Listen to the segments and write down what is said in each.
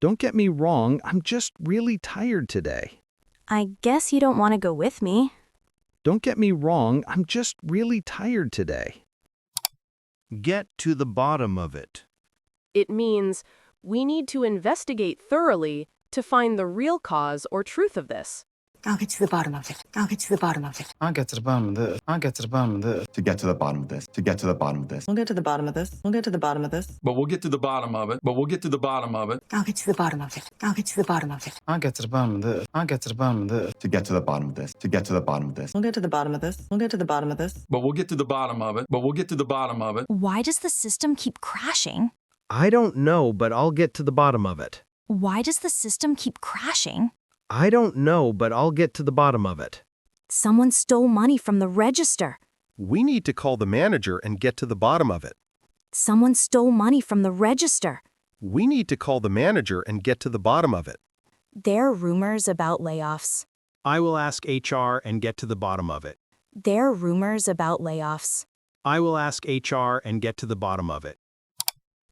Don't get me wrong, I'm just really tired today. I guess you don't want to go with me. Don't get me wrong, I'm just really tired today. Get to the bottom of it. It means we need to investigate thoroughly to find the real cause or truth of this. I'll get to the bottom of it. I'll get to the bottom of it. I'll get to the bottom of this. I'll get to the bottom of this. To get to the bottom of this. To get to the bottom of this. We'll get to the bottom of this. We'll get to the bottom of this. But we'll get to the bottom of it. But we'll get to the bottom of it. I'll get to the bottom of it. I'll get to the bottom of it. I'll get to the bottom of this. I'll get to the bottom of this. To get to the bottom of this. To get to the bottom of this. We'll get to the bottom of this. We'll get to the bottom of this. But we'll get to the bottom of it. But we'll get to the bottom of it. Why does the system keep crashing? I don't know, but I'll get to the bottom of it. Why does the system keep crashing? I don't know, but I'll get to the bottom of it. Someone stole money from the register. We need to call the manager and get to the bottom of it. Someone stole money from the register. We need to call the manager and get to the bottom of it. There are rumors about layoffs. I will ask HR and get to the bottom of it. There are rumors about layoffs. I will ask HR and get to the bottom of it.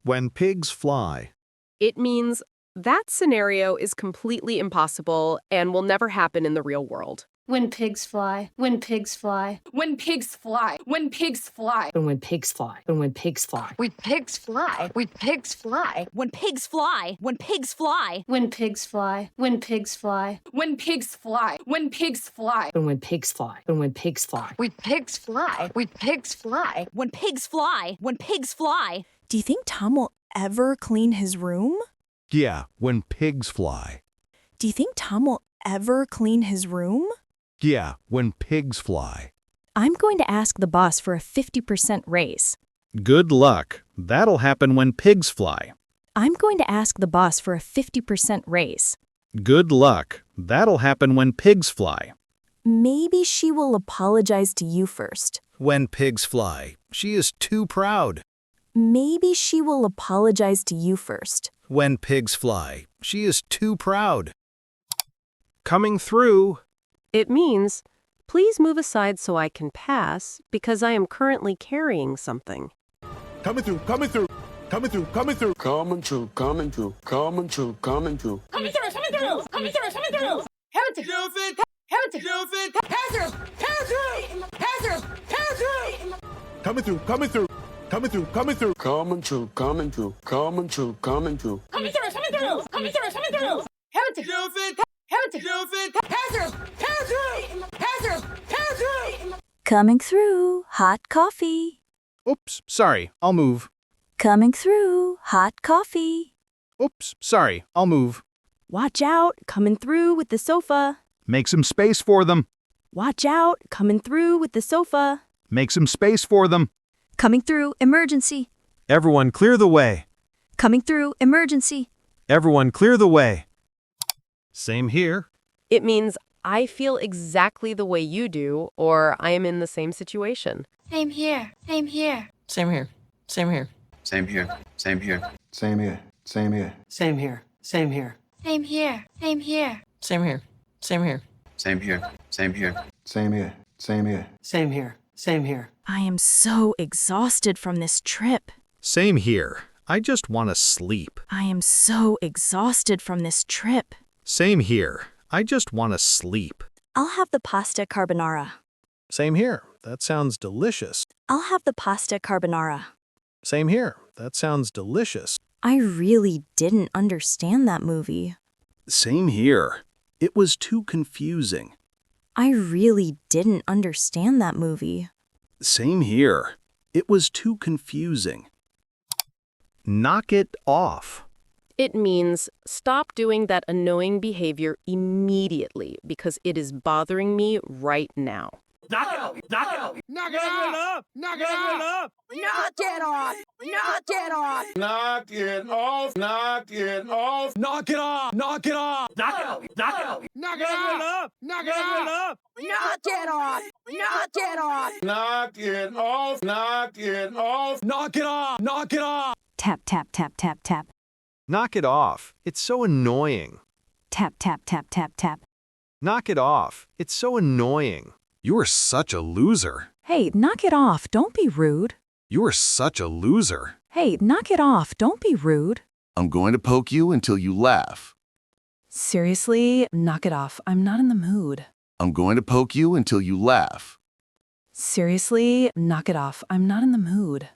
When pigs fly. It means that scenario is completely impossible and will never happen in the real world. When pigs fly. When pigs fly. When pigs fly. When pigs fly. And when pigs fly. And when pigs fly. When pigs fly. When pigs fly. When pigs fly. When pigs fly. When pigs fly. When pigs fly. When pigs fly. When pigs fly. And when pigs fly. And when pigs fly. When pigs fly. When pigs fly. When pigs fly. When pigs fly. Do you think Tom will ever clean his room? Yeah, when pigs fly. Do you think Tom will ever clean his room? Yeah, when pigs fly. I'm going to ask the boss for a 50% raise. Good luck. That'll happen when pigs fly. I'm going to ask the boss for a 50% raise. Good luck. That'll happen when pigs fly. Maybe she will apologize to you first. When pigs fly. She is too proud. Maybe she will apologize to you first. When pigs fly. She is too proud. Coming through. It means, please move aside so I can pass because I am currently carrying something. Coming through, coming through, coming through, coming through. Coming through, coming through, coming through, coming through. Coming through, coming through, coming through, coming through. Hamilton. Hamilton. Hamilton. Hazard. Hazard. Hazard. Hazard. Coming through, coming through, coming through, coming through. Coming through, coming through, coming through, coming through. Coming through, coming through, coming through, coming through. Hamilton. Hamilton. Hazard. Hazard. Hazard. Hazard. Coming through, hot coffee. Oops, sorry, I'll move. Coming through, hot coffee. Oops, sorry, I'll move. Watch out, coming through with the sofa. Make some space for them. Watch out, coming through with the sofa. Make some space for them. Coming through, emergency. Everyone clear the way. Coming through, emergency. Everyone clear the way. Same here. It means I feel exactly the way you do, or I am in the same situation. Same here. Same here. Same here. Same here. Same here, same here. Same here, same here. Same here. Same here. Same here. Same here. Same here. Same here. Same here, same here. Same here, same here. Same here. Same here. I am so exhausted from this trip. Same here. I just want to sleep. I am so exhausted from this trip. Same here. I just want to sleep. I'll have the pasta carbonara. Same here. That sounds delicious. I'll have the pasta carbonara. Same here. That sounds delicious. I really didn't understand that movie. Same here. It was too confusing. I really didn't understand that movie. Same here. It was too confusing. Knock it off. It means stop doing that annoying behavior immediately because it is bothering me right now. Knock it off! Knock it off! Knock it off! Knock it off! Knock it off. Knock it off. Knock it off, knock it off. Knock it off! Knock it off! Knock it off! Knock it off! Knock it off, Knock it off! Knock it off. Knock it off. knock it off, knock it off. Knock it off! Knock it off! Tap, tap, tap, tap, tap. Knock it off. It's so annoying. Tap, tap, tap, tap, tap. Knock it off. It's so annoying. You are such a loser. Hey, knock it off. Don't be rude. You are such a loser. Hey, knock it off. Don't be rude. I'm going to poke you until you laugh. Seriously, knock it off. I'm not in the mood. I'm going to poke you until you laugh. Seriously, knock it off. I'm not in the mood.